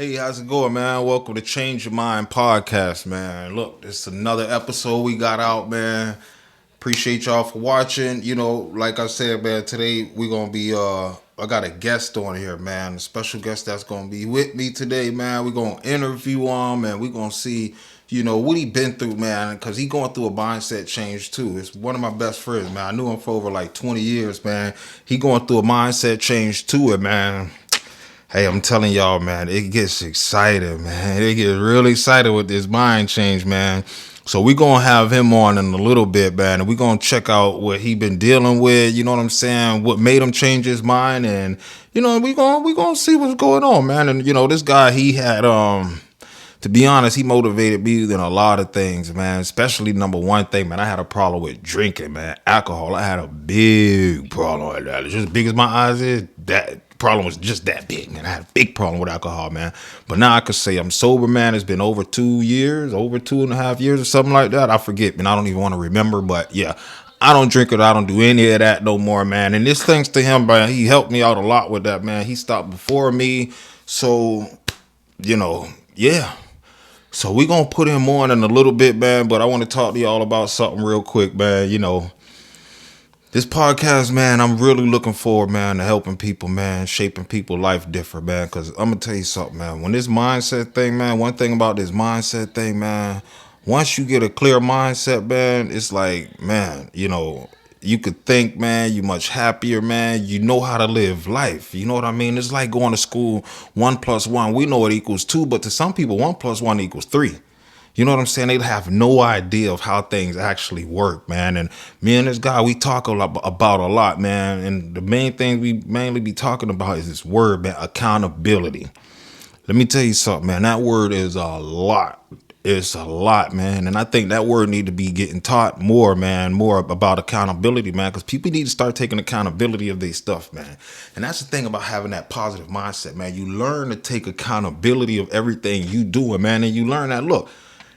Hey, how's it going, man? Welcome to Change Your Mind podcast, man. Look, it's another episode we got out, man. Appreciate y'all for watching. Like I said, man, today we gonna be I got a guest on here, man. A special guest that's gonna be with me today, man. We gonna interview him and we gonna see, what he been through, man, because he going through a mindset change too. It's one of my best friends, man. I knew him for over like 20 years, man. He going through a mindset change too, man. Hey, I'm telling y'all, man, it gets excited, man. It gets really excited with this mind change, man. So we gonna have him on in a little bit, man, and we gonna check out what he been dealing with. You know what I'm saying? What made him change his mind, and we gonna see what's going on, man. And this guy, he had to be honest, he motivated me in a lot of things, man. Especially number one thing, man. I had a problem with drinking, man. Alcohol. I had a big problem with that. It's just as big as my eyes is. That problem was just that big, man. I had a big problem with alcohol, man. But now I could say I'm sober, man. It's been over 2 years, over 2.5 years or something like that. I forget, man. I don't even want to remember, but yeah. I don't drink it. I don't do any of that no more, man. And this thanks to him, man. He helped me out a lot with that, man. He stopped before me. So, yeah. So we gonna put him on in a little bit, man. But I want to talk to y'all about something real quick, man. This podcast, man, I'm really looking forward, man, to helping people, man, shaping people life different, man. Because I'm gonna tell you something, man. When this mindset thing, man, one thing about this mindset thing, man, once you get a clear mindset, man, it's like, man, you could think, man, you much happier, man. You know how to live life. You know what I mean? It's like going to school. 1+1, we know it equals 2, but to some people, 1+1 equals 3. You know what I'm saying? They have no idea of how things actually work, man. And me and this guy, we talk about a lot, man. And the main thing we mainly be talking about is this word, man, accountability. Let me tell you something, man. That word is a lot. It's a lot, man. And I think that word need to be getting taught more, man, more about accountability, man, because people need to start taking accountability of their stuff, man. And that's the thing about having that positive mindset, man. You learn to take accountability of everything you doing, man. And you learn that, look,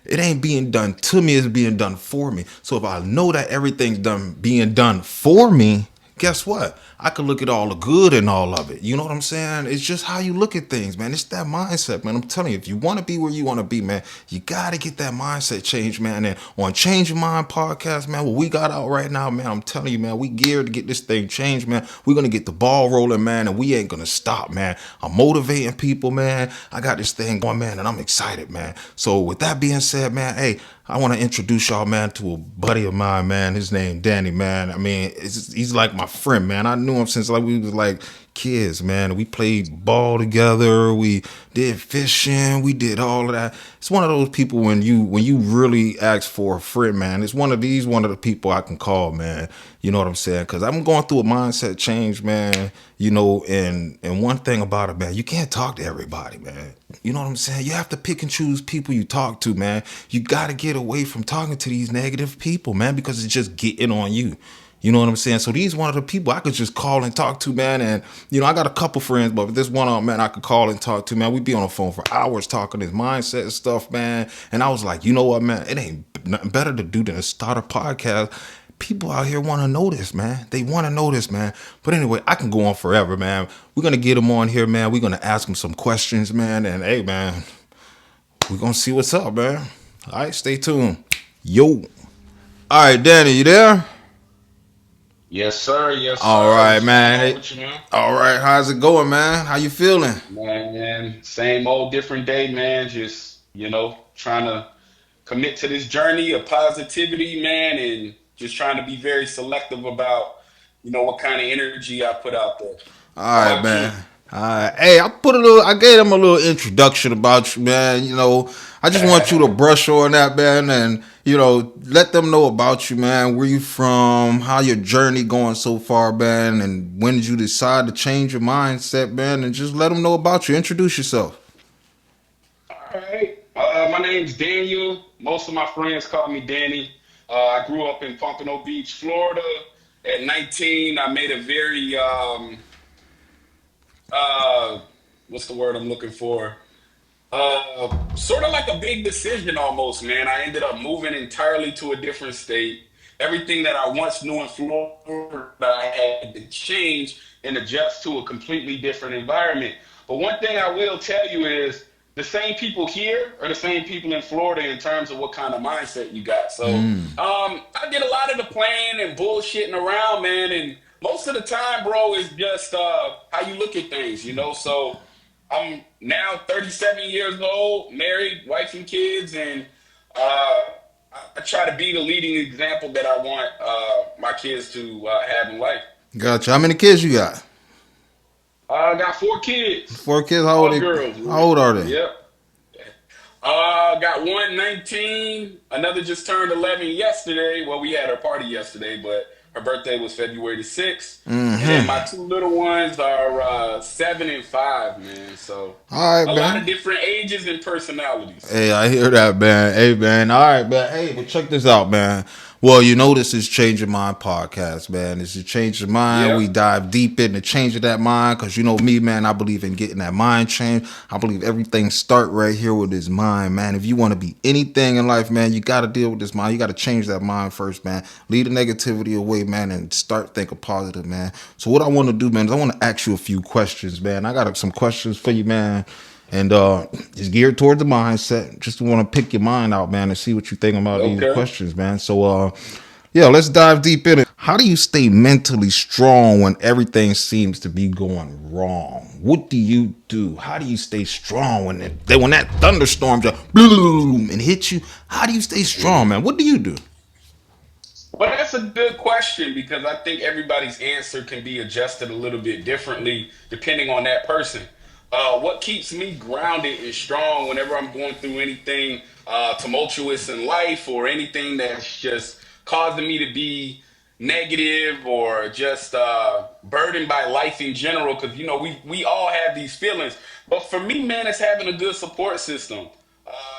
it ain't being done to me, it's being done for me. So if I know that everything's being done for me, guess what? I could look at all the good in all of it. You know what I'm saying? It's just how you look at things, man. It's that mindset, man. I'm telling you, if you want to be where you want to be, man, you got to get that mindset change, man. And on Change Your Mind podcast, man, what we got out right now, man, I'm telling you, man, we geared to get this thing changed, man. We're going to get the ball rolling, man, and we ain't going to stop, man. I'm motivating people, man. I got this thing going, man, and I'm excited, man. So with that being said, man, hey, I want to introduce y'all, man, to a buddy of mine, man. His name Danny, man. I mean, he's like my friend, man. I knew him since like we was like kids, man. We played ball together. We did fishing. We did all of that. It's one of those people when you really ask for a friend, man. It's one of the people I can call, man. You know what I'm saying? Because I'm going through a mindset change, man. And one thing about it, man, you can't talk to everybody, man. You know what I'm saying? You have to pick and choose people you talk to, man. You got to get away from talking to these negative people, man, because it's just getting on you. You know what I'm saying? So these one of the people I could just call and talk to, man. And, I got a couple friends, but this one of them, man, I could call and talk to, man. We'd be on the phone for hours talking this mindset and stuff, man. And I was like, you know what, man? It ain't nothing better to do than to start a podcast. People out here want to know this, man. They want to know this, man. But anyway, I can go on forever, man. We're going to get them on here, man. We're going to ask them some questions, man. And, hey, man, we're going to see what's up, man. All right, stay tuned. Yo. All right, Danny, you there? Yes, sir. Yes, All sir. right, What's going man. on with you, man? All right, how's it going, man? How you feeling? Man, same old different day, man. Just, trying to commit to this journey of positivity, man, and just trying to be very selective about, what kind of energy I put out there. All How right, about man. you? All right. Hey, I gave them a little introduction about you, man. I just want you to brush on that, man, and let them know about you, man. Where you from? How your journey going so far, man? And when did you decide to change your mindset, man? And just let them know about you. Introduce yourself. All right. My name's Daniel. Most of my friends call me Danny. I grew up in Pompano Beach, Florida. At 19, I made a very uh what's the word I'm looking for? Sort of like a big decision almost, man. I ended up moving entirely to a different state. Everything that I once knew in Florida, I had to change and adjust to a completely different environment. But one thing I will tell you is the same people here are the same people in Florida in terms of what kind of mindset you got. So I did a lot of the playing and bullshitting around, man, and most of the time, bro, is just how you look at things, you know. So I'm now 37 years old, married, wife and kids, and I try to be the leading example that I want my kids to have in life. Gotcha. How many kids you got? I got 4 kids, Four kids. How old all they? girls, How man. old are they? Yep. Got one 19. Another just turned 11 yesterday. Well, we had her party yesterday, but her birthday was February the 6th. And then my two little ones are 7 and 5, man. So All right, a lot man. of different ages and personalities. Hey, I hear that, man. Hey, man. All right, man. Hey, but check this out, man. Well, you know this is Change Your Mind podcast, man. This is Change Your Mind. Yep. We dive deep into changing that mind because you know me, man. I believe in getting that mind change. I believe everything start right here with this mind, man. If you want to be anything in life, man, you got to deal with this mind. You got to change that mind first, man. Leave the negativity away, man, and start thinking positive, man. So what I want to do, man, is I want to ask you a few questions, man. I got some questions for you, man. And it's geared towards the mindset. Just want to pick your mind out, man, and see what you think about these Okay. questions, man. So, yeah, let's dive deep in it. How do you stay mentally strong when everything seems to be going wrong? What do you do? How do you stay strong when that thunderstorm just boom and hit you? How do you stay strong, man? What do you do? Well, that's a good question because I think everybody's answer can be adjusted a little bit differently depending on that person. What keeps me grounded and strong whenever I'm going through anything tumultuous in life or anything that's just causing me to be negative or just burdened by life in general? Because you know we all have these feelings, but for me, man, it's having a good support system.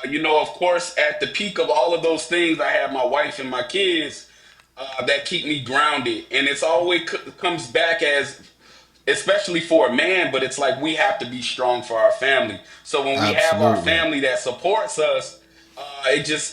You know, of course, at the peak of all of those things, I have my wife and my kids that keep me grounded. And it's always comes back as, especially for a man, but it's like we have to be strong for our family. So when we have our Absolutely. family that supports us,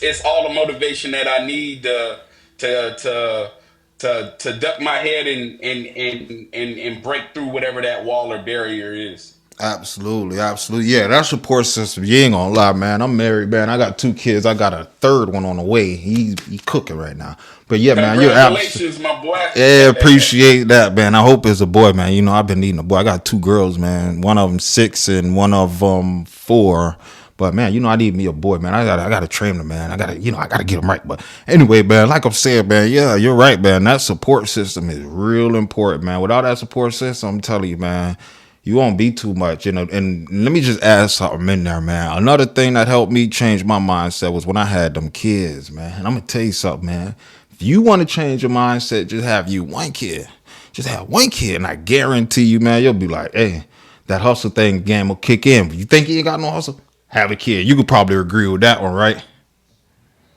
it's all the motivation that I need to to to duck my head and break through whatever that wall or barrier is. Absolutely, absolutely. Yeah, that support system. You ain't gonna lie, man. I'm married, man. I got two kids. I got a third one on the way. He cooking right now. But yeah, man, you're absolutely. Congratulations, my boy. Yeah, appreciate that, man. I hope it's a boy, man. You know, I've been needing a boy. I got two girls, man. One of them 6 and one of them 4. But man, you know, I need me a boy, man. I gotta train him, man. I gotta get him right. But anyway, man, like I'm saying, man, yeah, you're right, man. That support system is real important, man. Without that support system, I'm telling you, man, you won't be too much, you know. And let me just add something in there, man. Another thing that helped me change my mindset was when I had them kids, man. And I'm gonna tell you something, man. If you want to change your mindset, just have you one kid. Just have one kid, and I guarantee you, man, you'll be like, hey, that hustle thing game will kick in. But you think you ain't got no hustle? Have a kid. You could probably agree with that one, right?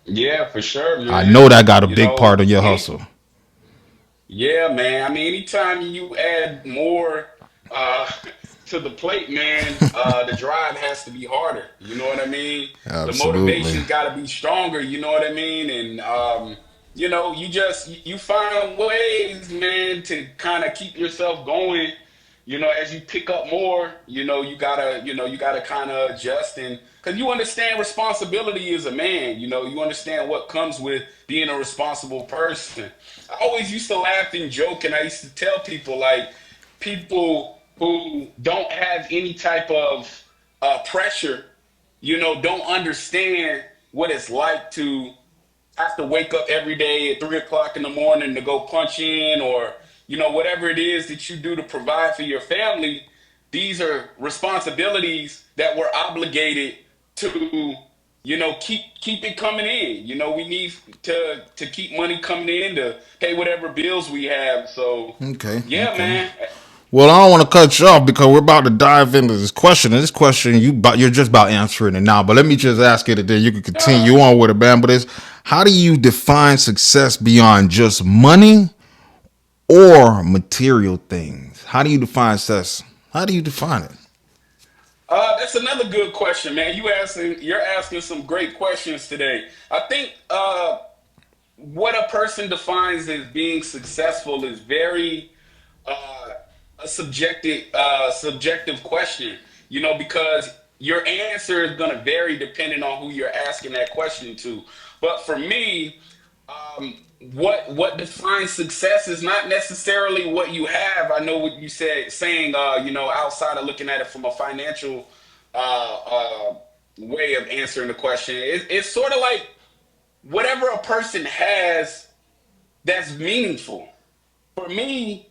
Yeah, for sure, I man. know that got a You big part know, of your hustle. yeah, man. I mean, anytime you add more uh, to the plate, man, the drive has to be harder. You know what I mean? The Absolutely. motivation's got to be stronger. You know what I mean? And you know, you find ways, man, to kind of keep yourself going. You know, as you pick up more, you gotta kind of adjust and because you understand responsibility as a man. You know, you understand what comes with being a responsible person. I always used to laugh and joke, and I used to tell people like people who don't have any type of pressure, you know, don't understand what it's like to have to wake up every day at 3 o'clock in the morning to go punch in or you know whatever it is that you do to provide for your family. These are responsibilities that we're obligated to, you know, keep it coming in. You know, we need to keep money coming in to pay whatever bills we have. So Okay. yeah, Okay. man. Well, I don't want to cut you off because we're about to dive into this question. And this question, you're just about answering it now. But let me just ask it, and then you can uh, continue on with it, man. But it's how do you define success beyond just money or material things? How do you define success? How do you define it? that's another good question, man. You're asking some great questions today. I think what a person defines as being successful is very uh, a subjective question, you know, because your answer is going to vary depending on who you're asking that question to. But for me, what defines success is not necessarily what you have. I know what you said, saying, outside of looking at it from a financial way of answering the question. It's sort of like whatever a person has that's meaningful. For me,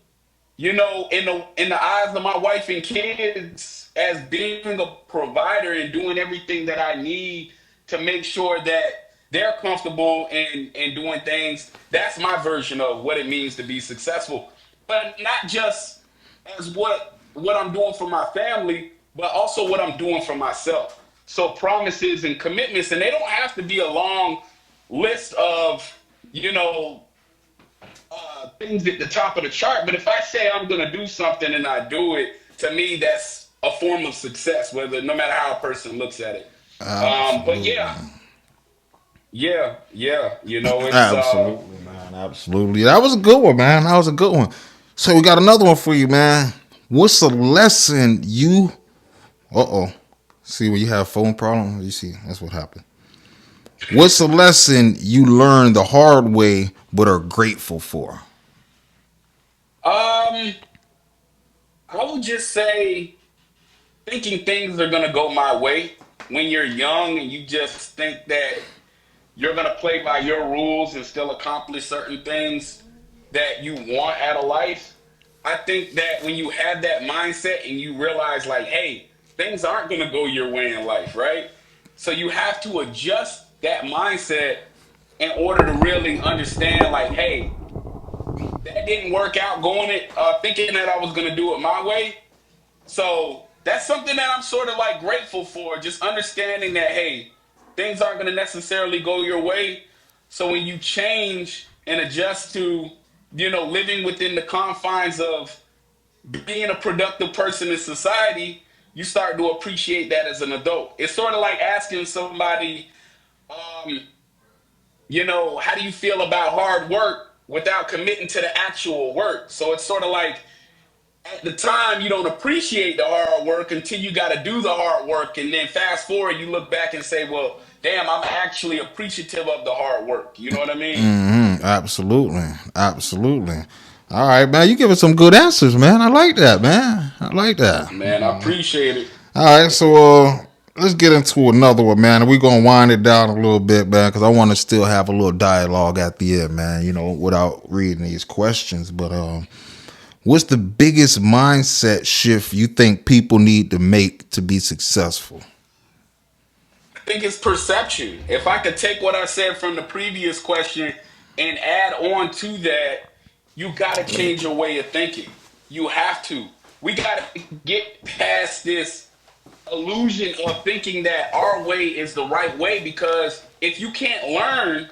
in the eyes of my wife and kids, as being a provider and doing everything that I need to make sure that they're comfortable and doing things, that's my version of what it means to be successful. But not just as what I'm doing for my family, but also what I'm doing for myself. So promises and commitments, and they don't have to be a long list of, you know, things at the top of the chart. But if I say I'm going to do something and I do it, to me, that's a form of success, whether no matter how a person looks at it. But Absolutely. yeah, yeah. It's Absolutely, man. Absolutely. That was a good one, man. That was a good one. So we got another one for you, man. What's a lesson you See when you have phone problems, you see, that's what happened. What's a lesson you learned the hard way but are grateful for? um, I would just say thinking things are gonna go my way when you're young and you just think that you're gonna play by your rules and still accomplish certain things that you want out of life. I think that when you have that mindset and you realize, like, hey, things aren't gonna go your way in life, right? So you have to adjust that mindset in order to really understand, like, hey, that didn't work out going it, thinking that I was gonna do it my way. So that's something that I'm sort of like grateful for, just understanding that, hey, things aren't going to necessarily go your way. So when you change and adjust to, living within the confines of being a productive person in society, you start to appreciate that as an adult. It's sort of like asking somebody, um, how do you feel about hard work without committing to the actual work? So it's sort of like, at the time you don't appreciate the hard work until you got to do the hard work, and then fast forward you look back and say, well, damn, I'm actually appreciative of the hard work. You know what I mean? Absolutely. Absolutely. All right, man. You giving some good answers, man. I like that, man. I like that. Man, I appreciate it. All right, so let's get into another one, man. We're gonna wind it down a little bit, man, because I want to still have a little dialogue at the end, man. Without reading these questions. But what's the biggest mindset shift you think people need to make to be successful? I think it's perception. If I could take what I said from the previous question and add on to that, you got to change your way of thinking. You have to. We got to get past this illusion of thinking that our way is the right way, because if you can't learn,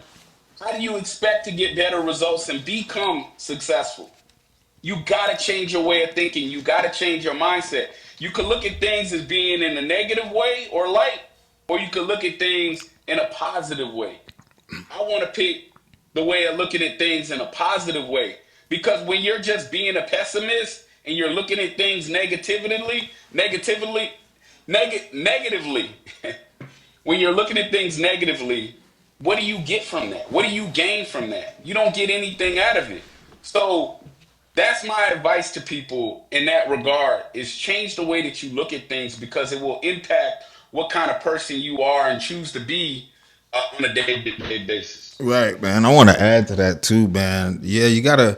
how do you expect to get better results and become successful? You got to change your way of thinking. You got to change your mindset. You could look at things as being in a negative way or light, or you could look at things in a positive way. I want to pick the way of looking at things in a positive way, because when you're just being a pessimist and you're looking at things negatively, when you're looking at things negatively, what do you get from that? What do you gain from that? You don't get anything out of it. So that's my advice to people in that regard, is change the way that you look at things, because it will impact what kind of person you are and choose to be on a day-to-day basis. Right, man. I want to add to that too, man. Yeah, you gotta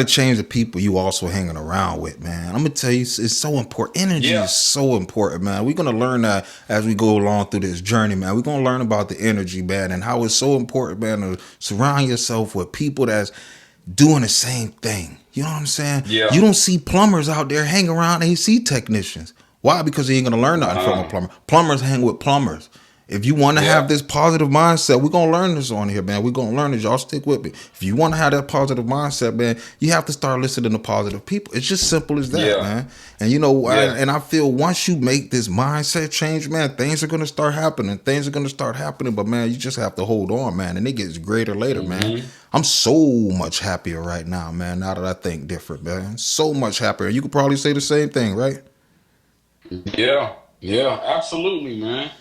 change the people you also hanging around with, man. I'm gonna tell you, it's so important. Energy Yeah. is so important, man. We're gonna learn that as we go along through this journey, man. We're gonna learn about the energy, man, and how it's so important, man, to surround yourself with people that's doing the same thing. You know what I'm saying? Yeah. You don't see plumbers out there hang around AC technicians. Why? Because they ain't gonna learn nothing from a Uh-huh. plumber. Plumbers hang with plumbers. If you want to have Yeah. this positive mindset, we're gonna learn this on here, man. We're gonna learn this. Y'all stick with me. If you want to have that positive mindset, man, you have to start listening to positive people. It's just simple as that, Yeah. man. And Yeah. I feel once you make this mindset change, man, things are gonna start happening. Things are gonna start happening, but man, you just have to hold on, man, and it gets greater later, man. Hmm. I'm so much happier right now, man. Now that I think different, man, so much happier. You could probably say the same thing, right? Yeah. Yeah, absolutely, man.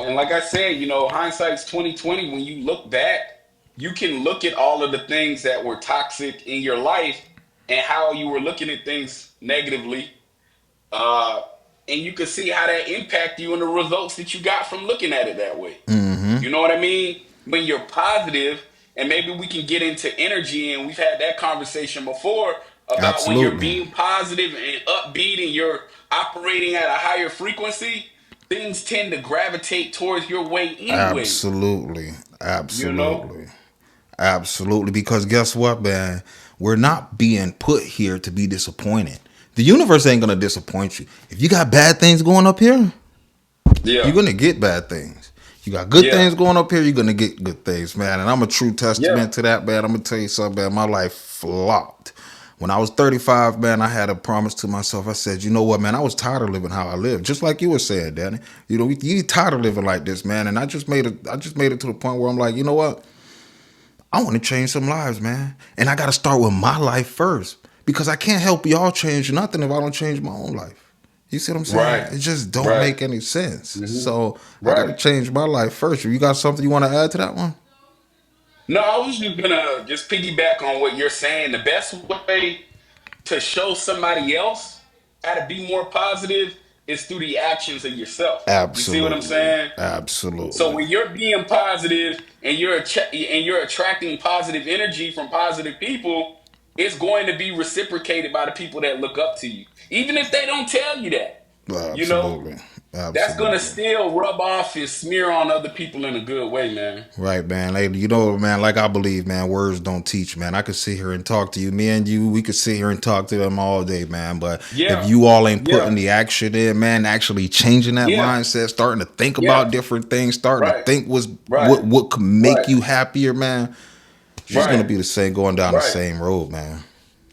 And like I said, hindsight's 2020. When you look back, you can look at all of the things that were toxic in your life and how you were looking at things negatively. Uh, and you can see how that impact you and the results that you got from looking at it that way. You know what I mean? When you're positive, and maybe we can get into energy, and we've had that conversation before about when you're Absolutely. being positive and upbeat and you're operating at a higher frequency, things tend to gravitate towards your way anyway. Absolutely. You know? Absolutely. Absolutely. Because guess what, man? We're not being put here to be disappointed. The universe ain't gonna disappoint you. If you got bad things going up here, you're Yeah. gonna get bad things. You got good Yeah. things going up here, you're gonna get good things, man. And I'm a true Yeah. testament to that, man. I'm gonna tell you something, man. My life flopped. When I was 35, man, I had a promise to myself. I said, you know what, man? I was tired of living how I live, just like you were saying, Danny. You tired of living like this, man. And I just made it. I just made it to the point where I'm like, you know what? I want to change some lives, man. And I got to start with my life first because I can't help y'all change nothing if I don't change my own life. You see what I'm saying? Right. It just don't Right. make any sense. Hmm. So I got to Right. change my life first. You got something you want to add to that one? No, I was just gonna just piggyback on what you're saying. The best way to show somebody else how to be more positive is through the actions of yourself. You see what I'm Absolutely. saying? So Absolutely. when you're being positive and you're attracting positive energy from positive people, it's going to be reciprocated by the people that look up to you, even if they don't tell you that. You know, Absolutely. that's going to Absolutely. still rub off and smear on other people in a good way, man. Right, man. Like, man, like I believe, man, words don't teach, man. I could sit here and talk to you. Me and you, we could sit here and talk to them all day, man. But if Yeah, you all ain't yeah, putting the action in, man, actually changing that yeah, mindset, starting to think yeah. about different things, starting to Right, think right, what could make right, you happier, man, you're just gonna right, be the same going down the right. same road, man.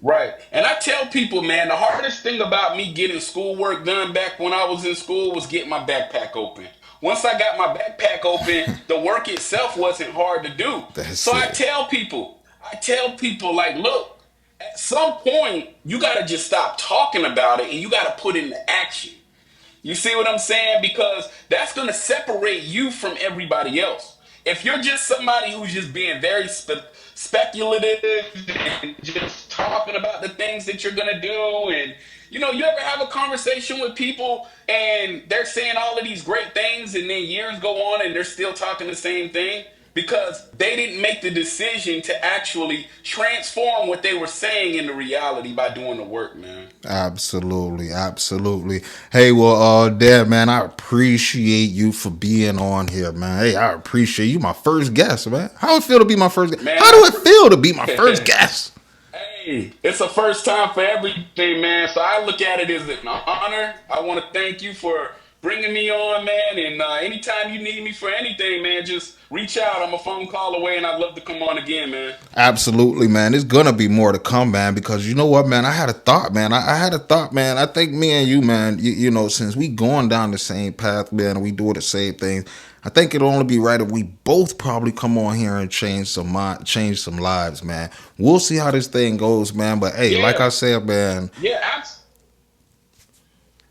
Right. And I tell people, man, the hardest thing about me getting schoolwork done back when I was in school was getting my backpack open. Once I got my backpack open, the work itself wasn't hard to do. So That's it. I tell people, like, look, at some point, you got to just stop talking about it and you got to put it into action. You see what I'm saying? Because that's going to separate you from everybody else. If you're just somebody who's just being very speculative and just talking about the things that you're going to do, and you ever have a conversation with people and they're saying all of these great things, and then years go on and they're still talking the same thing because they didn't make the decision to actually transform what they were saying into reality by doing the work, man. Absolutely, absolutely. Hey, well, Dad, man, I appreciate you for being on here, man. Hey, I appreciate you, my first guest, man. How it feel to be my first? Man, How do it feel to be my first guest? hey, it's a first time for everything, man. So I look at it as an honor. I want to thank you for bringing me on, man. And anytime you need me for anything, man, just reach out. I'm a phone call away, and I'd love to come on again, man. Absolutely, man. There's gonna be more to come, man. Because you know what, man. I had a thought, man. I had a thought, man. I think me and you, man. Since we going down the same path, man, and we do the same things. I think it'll only be right if we both probably come on here and change some lives, man. We'll see how this thing goes, man. But hey, like Yeah, I said, man, yeah,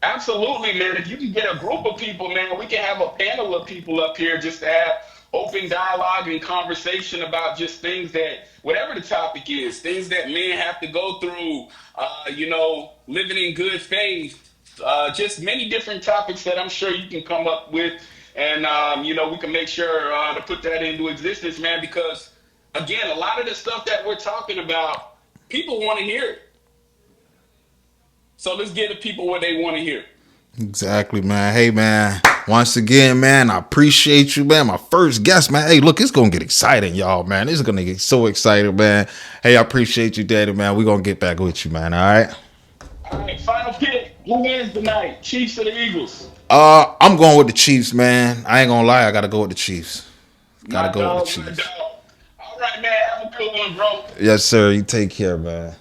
absolutely, man. If you can get a group of people, man, we can have a panel of people up here just to have open dialogue and conversation about just things that, whatever the topic is, things that men have to go through, living in good faith, just many different topics that I'm sure you can come up with. And, we can make sure to put that into existence, man, because, again, a lot of the stuff that we're talking about, people want to hear it. So let's get the people what they want to hear. exactly, man. Hey, man. Once again, man, I appreciate you, man. My first guest, man. Hey, look, it's gonna get exciting, y'all, man. This is gonna get so excited, man. Hey, I appreciate you, Daddy, man. We're gonna get back with you, man. All right. All right, final pick. Who wins tonight? Chiefs or the Eagles? I'm going with the Chiefs, man. I ain't gonna lie, I gotta go with the Chiefs. Gotta My go with the dog, my Chiefs. dog. All right, man. Have a good one, bro. Yes, sir. You take care, man.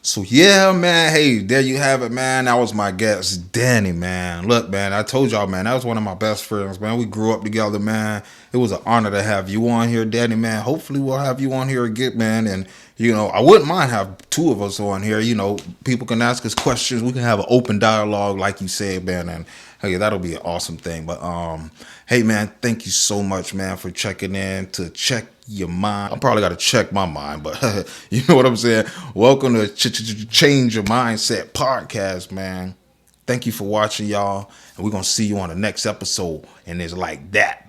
So yeah, man. Hey, there you have it, man. That was my guest, Danny, man. Look, man, I told y'all, man, that was one of my best friends, man. We grew up together, man. It was an honor to have you on here, Danny, man. Hopefully we'll have you on here again, man. And I wouldn't mind have two of us on here. People can ask us questions. We can have an open dialogue, like you said, man. And hey, that'll be an awesome thing. But hey, man, thank you so much, man, for checking in to check your mind. I probably got to check my mind, but you know what I'm saying? Welcome to Change Your Mindset podcast, man. Thank you for watching, y'all. And we're going to see you on the next episode. And it's like that.